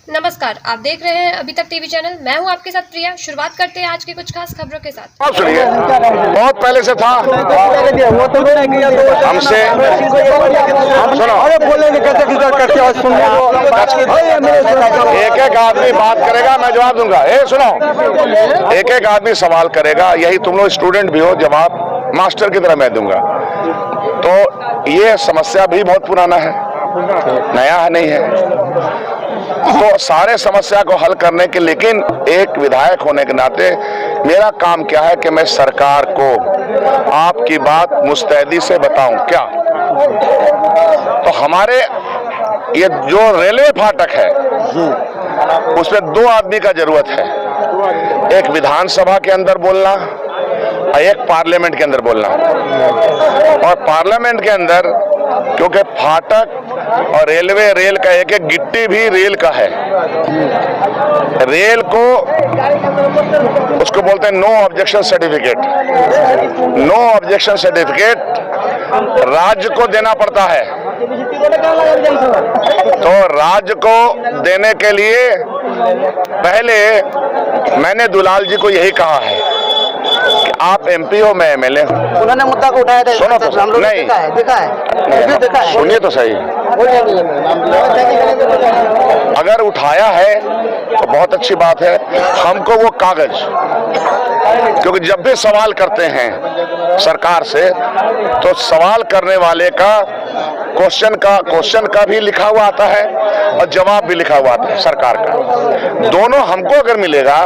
नमस्कार, आप देख रहे हैं अभी तक टीवी चैनल। मैं हूं आपके साथ प्रिया। शुरुआत करते हैं आज की कुछ खास खबरों के साथ। आप सुनिए, बहुत पहले से था हमसे। सुनो, एक एक आदमी बात करेगा, मैं जवाब दूंगा। सुनो, एक एक आदमी सवाल करेगा, यही तुम लोग स्टूडेंट भी हो, जवाब मास्टर की तरह मैं दूंगा। तो ये समस्या भी बहुत पुराना है, नया है नहीं है। तो सारे समस्या को हल करने के, लेकिन एक विधायक होने के नाते मेरा काम क्या है कि मैं सरकार को आपकी बात मुस्तैदी से बताऊं। क्या तो हमारे ये जो रेलवे फाटक है उसमें 2 आदमी का जरूरत है, एक विधानसभा के अंदर बोलना और एक पार्लियामेंट के अंदर बोलना। और पार्लियामेंट के अंदर क्योंकि फाटक और रेल का एक एक गिट्टी भी रेल का है। रेल को उसको बोलते हैं no objection certificate. No objection certificate राज्य को देना पड़ता है। तो राज्य को देने के लिए पहले मैंने दुलाल जी को यही कहा है कि आप एमपी हो, मैं एमएलए हूँ। उन्होंने मुद्दा को उठाया था। सुनो तो हम लोग नहीं देखा है। सुनिए तो सही। अगर उठाया है तो बहुत अच्छी बात है। हमको वो कागज, क्योंकि जब भी सवाल करते हैं सरकार से तो सवाल करने वाले का क्वेश्चन का भी लिखा हुआ आता है और जवाब भी लिखा हुआ आता है सरकार का। दोनों हमको अगर मिलेगा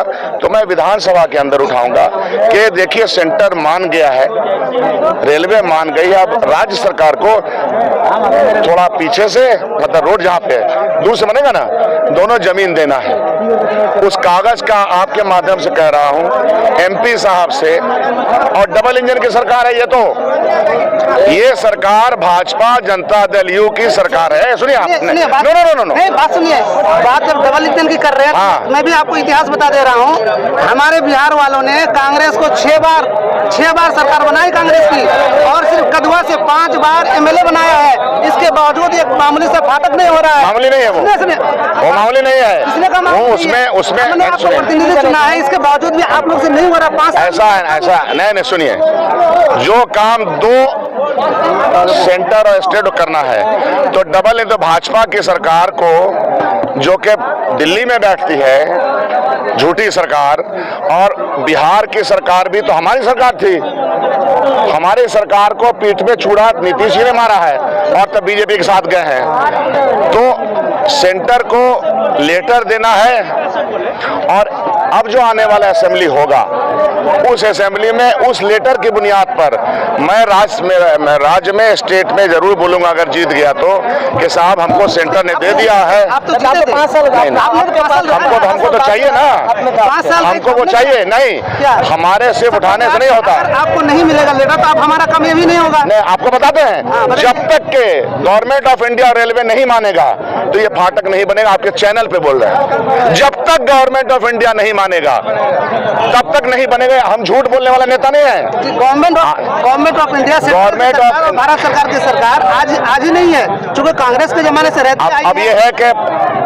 तो मैं विधानसभा के अंदर उठाऊंगा कि देखिए सेंटर मान गया है, रेलवे मान गई है, अब राज्य सरकार को थोड़ा पीछे से, मतलब रोड जहाँ पे दूर से बनेगा ना, दोनों जमीन देना है। उस कागज का आपके माध्यम से कह रहा हूँ एमपी साहब से। और डबल इंजन की सरकार है ये सरकार भाजपा जनता दल यू की सरकार है। सुनिए आप, बात सुनिए। बात जब डबल इंजन की कर रहे हैं, हाँ। मैं भी आपको इतिहास बता दे रहा हूँ। हमारे बिहार वालों ने कांग्रेस को 6 बार सरकार बनाई कांग्रेस की, और सिर्फ कदवा से 5 बार एमएलए बनाया है। इसके बावजूद एक मामूली से फाटक नहीं हो रहा है। मामूली नहीं है वो मामूली नहीं है वो। उसमें आपको प्रतिनिधि चुना है, इसके बावजूद भी आप लोग से नहीं हो रहा। 5 ऐसा नहीं। सुनिए, जो काम 2 सेंटर और स्टेट करना है तो डबल तो भाजपा की सरकार को, जो कि दिल्ली में बैठती है झूठी सरकार, और बिहार की सरकार भी तो हमारी सरकार थी। हमारी सरकार को पीठ पे छुड़ा नीतीश जी ने मारा है और तब बीजेपी के साथ गए हैं। तो सेंटर को लेटर देना है, और अब जो आने वाला असेंबली होगा उस असेंबली में उस लेटर की बुनियाद पर मैं राज्य में स्टेट में जरूर बोलूंगा अगर जीत गया तो कि साहब हमको सेंटर ने दे दिया है। हमको तो चाहिए ना, हमको वो चाहिए। नहीं, हमारे सिर्फ उठाने से नहीं होता। आपको नहीं मिलेगा लेटर तो आप हमारा काम ये भी नहीं होगा। नहीं, आपको बताते हैं, जब तक के गवर्नमेंट ऑफ इंडिया रेलवे नहीं मानेगा तो ये फाटक नहीं बनेगा। आपके चैनल पे बोल रहे हैं, जब तक गवर्नमेंट ऑफ इंडिया नहीं मानेगा तब तक नहीं बनेगा। हम झूठ बोलने वाला नेता नहीं है। गवर्नमेंट ऑफ इंडिया से भारत सरकार की सरकार आज ही नहीं है, चूंकि कांग्रेस के जमाने से रहती। अब ये है कि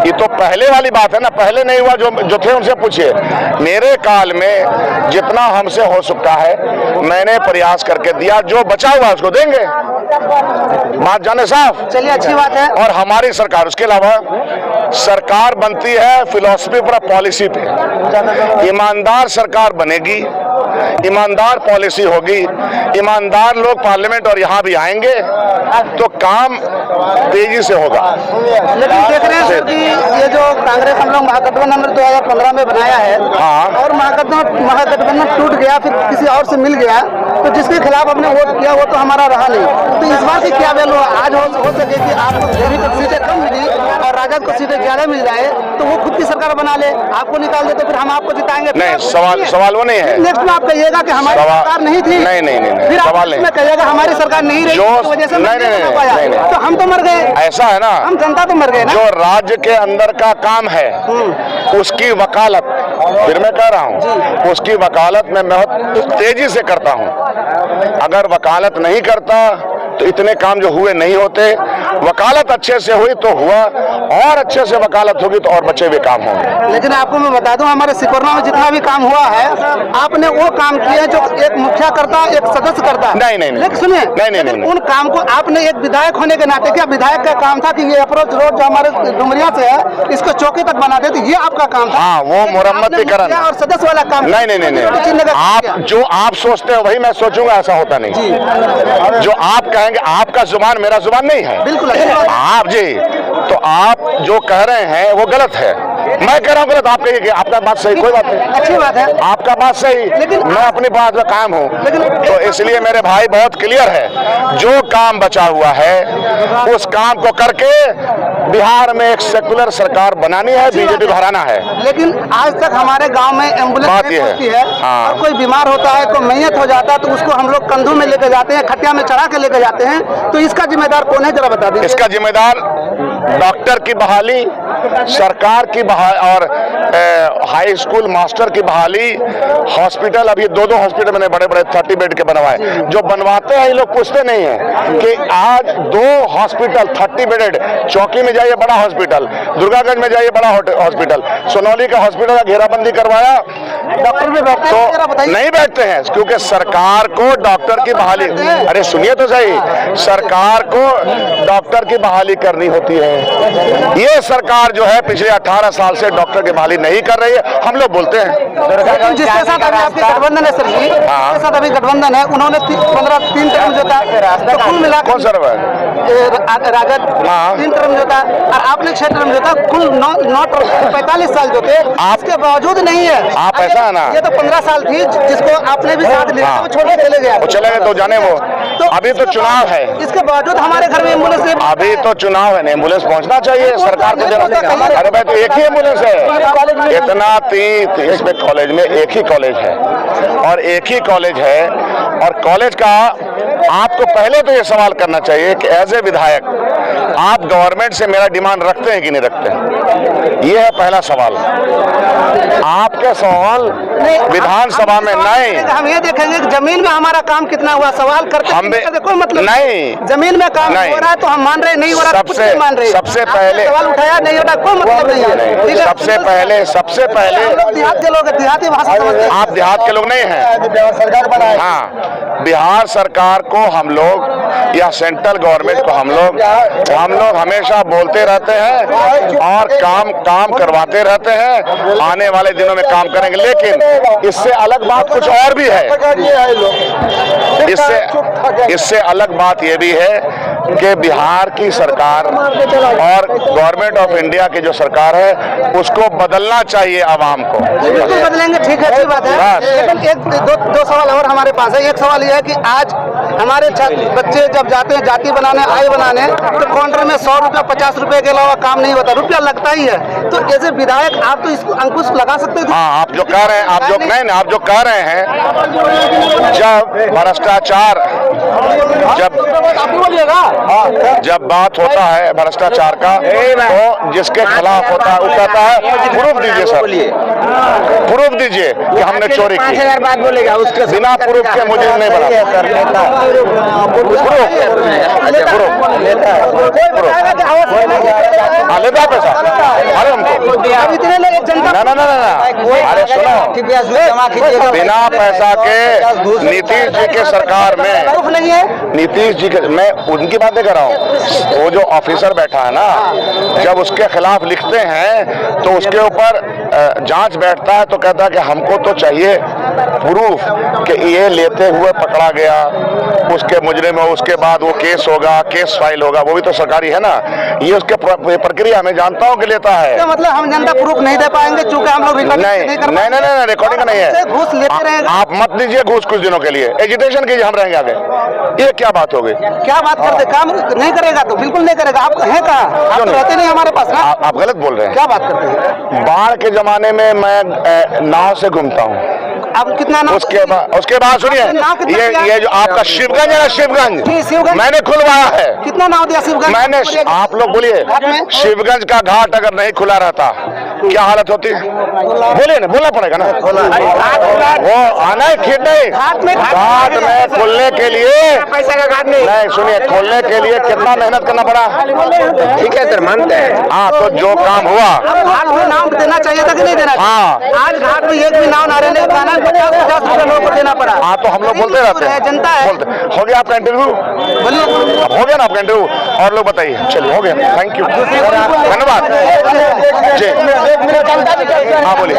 ये तो पहले वाली बात है ना, पहले नहीं हुआ। जो थे उनसे पूछिए। मेरे काल में जितना हमसे हो सकता है मैंने प्रयास करके दिया, जो बचा हुआ उसको देंगे। बात जाने साफ। चलिए, अच्छी बात है। और हमारी सरकार, उसके अलावा सरकार बनती है फिलॉसफी पर, पॉलिसी पे। ईमानदार सरकार बनेगी, ईमानदार पॉलिसी होगी, ईमानदार लोग पार्लियामेंट और यहाँ भी आएंगे तो काम तेजी से होगा। लेकिन देख रहे हैं सर कि ये जो कांग्रेस हम लोग महागठबंधन 2015 में बनाया है, हाँ, और महागठबंधन टूट गया, फिर किसी और से मिल गया, तो जिसके खिलाफ हमने वोट किया वो तो हमारा रहा नहीं। तो इस बार की क्या वैल्यू आज हो सके कि आपको सीटें कम मिली और राजद को सीटें ज्यादा मिल जाए तो वो खुद की सरकार बना ले, आपको निकाल दे तो फिर हम आपको जिताएंगे? नहीं, सवाल वो नहीं है। नेक्स्ट में आप कहिएगा कि हमारी सरकार नहीं थी। नहीं, फिर सवाल नहीं। कहिएगा हमारी सरकार नहीं रही, वजह से नहीं, तो हम तो मर गए। ऐसा है ना, हम जनता तो मर गए ना। जो राज्य के अंदर का काम है उसकी वकालत, फिर मैं कह रहा हूँ, उसकी वकालत मैं बहुत तेजी से करता हूँ। अगर वकालत नहीं करता तो इतने काम जो हुए नहीं होते। वकालत अच्छे से हुई तो हुआ, और अच्छे से वकालत होगी तो और बचे हुए काम होंगे। लेकिन आपको मैं बता दूं, हमारे सिकोरना में जितना भी काम हुआ है, आपने वो काम किए जो एक मुखिया करता, एक सदस्य करता। नहीं नहीं लेकिन सुनिए, नहीं, उन काम को आपने एक विधायक होने के नाते, क्या विधायक का काम था कि ये अप्रोच रोड जो हमारे डुमरिया से है इसको चौकी तक बना देते, ये आपका काम था? हाँ, वो मुरम्मतीकरण और सदस्य वाला काम। नहीं, आप जो आप सोचते हो वही मैं सोचूंगा, ऐसा होता नहीं। जो आप कहेंगे, आपका जुबान मेरा जुबान नहीं है। बिल्कुल आप जी, तो आप जो कह रहे हैं वो गलत है, मैं कह रहा हूँ गलत, आप कहिए आपका बात सही, कोई बात नहीं, अच्छी बात है, आपका बात सही, लेकिन मैं अपनी बात में कायम हूँ। तो इसलिए मेरे भाई बहुत क्लियर है, जो काम बचा हुआ है उस काम को करके बिहार में एक सेकुलर सरकार बनानी है, बीजेपी को हराना है। लेकिन आज तक हमारे गांव में एम्बुलेंस नहीं पहुंचती है। हाँ। और कोई बीमार होता है, कोई मैयत हो जाता है तो उसको हम लोग कंधों में लेकर जाते हैं, खटिया में चढ़ा के लेकर जाते हैं। तो इसका जिम्मेदार कौन है, जरा बता दीजिए। इसका जिम्मेदार डॉक्टर की बहाली, सरकार की बहाली और हाई स्कूल मास्टर की बहाली, हॉस्पिटल, अभी 2 हॉस्पिटल मैंने बड़े बड़े 30 बेड के बनवाए। जो बनवाते हैं ये लोग पूछते नहीं है कि आज 2 हॉस्पिटल 30 बेडेड, चौकी में जाइए बड़ा हॉस्पिटल, दुर्गागंज में जाइए बड़ा हॉस्पिटल, सोनौली का हॉस्पिटल का घेराबंदी करवाया, डॉक्टर भी बैठते तो नहीं बैठते हैं क्योंकि सरकार को डॉक्टर की बहाली, अरे सुनिए तो सही, सरकार को डॉक्टर की बहाली करनी होती है। ये सरकार जो है पिछले 18 साल से डॉक्टर की बहाली नहीं कर रही है, हम लोग बोलते हैं। जिसके साथ अभी आपकी गठबंधन है सर जी, जिसके साथ अभी गठबंधन है, उन्होंने 3 टर्म जोता, तो कुल मिलाकर कौन सर राजद 3 टर्म जोता और आपने 6 टर्म जोता, कुल 9 टर्म 45 साल जोते। आपके बावजूद नहीं है, आप ऐसा है ना, ये तो 15 साल थी जिसको आपने भी साथ लिया, वो छोड़ के चले गया, वो चले गए तो जाने वो, तो अभी तो चुनाव है, इसके बावजूद हमारे घर में एम्बुलेंस, अभी तो चुनाव है, एम्बुलेंस पहुंचना चाहिए सरकार को देना। अरे भाई तो एक ही एम्बुलेंस है, इतना 30 इसमें कॉलेज में एक ही कॉलेज है और एक ही कॉलेज है, और कॉलेज का आपको पहले तो ये सवाल करना चाहिए कि एज ए विधायक आप गवर्नमेंट से मेरा डिमांड रखते हैं कि नहीं रखते हैं, ये है पहला सवाल। आपके सवाल विधानसभा में नहीं, हम ये देखेंगे कि जमीन में हमारा काम कितना हुआ, सवाल करते हम कोई मतलब नहीं, जमीन में काम हो रहा है तो हम मान रहे, नहीं हो रहा कुछ नहीं मान रहे। सबसे पहले सवाल उठाया, नहीं हो रहा कोई मतलब नहीं है। सबसे पहले देहात के लोग, देहाती भाषा समझते हैं। आप देहात के लोग नहीं हैं, सरकार बनाए। हाँ, बिहार सरकार को हम लोग या सेंट्रल गवर्नमेंट को हम लोग हमेशा बोलते रहते हैं और काम करवाते रहते हैं, आने वाले दिनों में काम करेंगे। लेकिन इससे अलग बात कुछ और भी है, इससे अलग बात ये भी है कि बिहार की सरकार और गवर्नमेंट ऑफ इंडिया की जो सरकार है उसको बदलना चाहिए आवाम को। बिल्कुल बदलेंगे, ठीक है, अच्छी बात है। लेकिन दो सवाल और हमारे पास है। एक सवाल यह है कि आज हमारे बच्चे जब जाते हैं जाति बनाने, आय बनाने, तो काउंटर में 100 रुपया 50 रुपए के अलावा काम नहीं होता, रुपया लगता ही है। तो ऐसे विधायक आप तो इसको अंकुश लगा सकते थे। हाँ, आप जो कह रहे हैं, आप जो कह रहे हैं, जब भ्रष्टाचार, जब बात होता है भ्रष्टाचार का, तो जिसके खिलाफ होता है वो कहता है प्रूफ दीजिए सर, प्रूफ दीजिए कि हमने चोरी की। 5,000 बात बोलेगा, उसके बिना प्रूफ के मुझे नहीं बना। लेता पैसा, अरे हमको ना, अरे सुनो, बिना पैसा के नीतीश जी के सरकार में, नहीं है नीतीश जी के, मैं उनकी बातें कर रहा हूँ, वो जो ऑफिसर बैठा है ना, जब उसके खिलाफ लिखते हैं तो उसके ऊपर जांच बैठता है तो कहता है कि हमको तो चाहिए प्रूफ कि ये लेते हुए पकड़ा गया, उसके मुजरिम हो, उसके बाद वो केस होगा, केस फाइल होगा, वो भी तो सरकारी है ना। ये उसके प्रक्रिया में जानता हूँ कि लेता है। तो मतलब हम जनता प्रूफ नहीं दे पाएंगे चूंकि हम लोग नहीं, रिकॉर्डिंग नहीं है। घूस लेते रहेंगे, आप मत दीजिए घूस कुछ दिनों के लिए, एजुटेशन कीजिए, हम रहेंगे आगे। ये क्या बात हो गई? क्या बात करते, काम नहीं करेगा तो बिल्कुल नहीं करेगा। आप है कहाँ, आप तो रहते नहीं हमारे पास ना। आप गलत बोल रहे हैं। क्या बात करते हैं? बाढ़ के जमाने में मैं नाव से घूमता हूँ। अब कितना नाव? उसके बाद सुनिए, ये जो आपका शिवगंज है ना, शिवगंज मैंने खुलवाया है। कितना नाव दिया शिवगंज? मैंने, आप लोग बोलिए, शिवगंज का घाट अगर नहीं खुला रहता क्या हालत होती है? बोलिए ना, बोलना पड़ेगा ना। वो आना है खेत नहीं, घाट में खोलने के लिए पैसा का घाट नहीं, सुनिए, खोलने के लिए कितना मेहनत करना पड़ा। ठीक है सर, मानते हैं। हाँ, तो जो काम हुआ, घाट में नाम देना चाहिए था कि नहीं देना चाहिए? हाँ, आज घाट में एक भी नाम ना रहने का 50-50 रुपए लोगों को देना पड़ा। हाँ, तो हम लोग बोलते रहते हैं, जनता है। बोलते। हो गया आपका इंटरव्यू? हो गया ना आपका इंटरव्यू? और लोग बताइए। चलिए, हो गया, थैंक यू, धन्यवाद जी। हाँ, बोलिए।